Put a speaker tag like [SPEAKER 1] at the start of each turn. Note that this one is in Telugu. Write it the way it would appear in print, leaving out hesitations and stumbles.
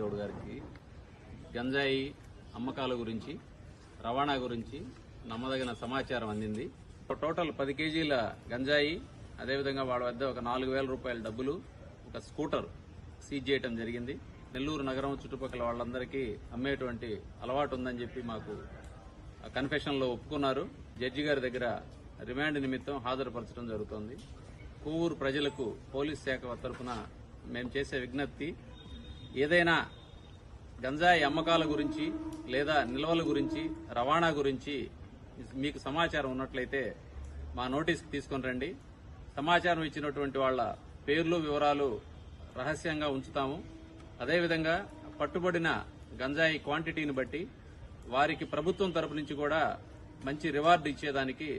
[SPEAKER 1] గౌడ్ గారికి గంజాయి అమ్మకాల గురించి, రవాణా గురించి నమ్మదగిన సమాచారం అందింది. టోటల్ 10 కేజీల గంజాయి, అదేవిధంగా వాళ్ళ వద్ద ఒక 4,000 రూపాయల డబ్బులు, ఒక స్కూటర్ సీజ్ చేయడం జరిగింది. నెల్లూరు నగరం చుట్టుపక్కల వాళ్ళందరికీ అమ్మేటువంటి అలవాటు ఉందని చెప్పి మాకు కన్ఫెషన్లో ఒప్పుకున్నారు. జడ్జి గారి దగ్గర రిమాండ్ నిమిత్తం హాజరుపరచడం జరుగుతోంది. కొవ్వూరు ప్రజలకు పోలీస్ శాఖ తరఫున మేము చేసే విజ్ఞప్తి, ఏదైనా గంజాయి అమ్మకాల గురించి లేదా నిల్వల గురించి, రవాణా గురించి మీకు సమాచారం ఉన్నట్లయితే మా నోటీస్కి తీసుకొని రండి. సమాచారం ఇచ్చినటువంటి వాళ్ళ పేర్లు, వివరాలు రహస్యంగా ఉంచుతాము. అదేవిధంగా పట్టుబడిన గంజాయి క్వాంటిటీని బట్టి వారికి ప్రభుత్వం తరపు నుంచి కూడా మంచి రివార్డు ఇచ్చేదానికి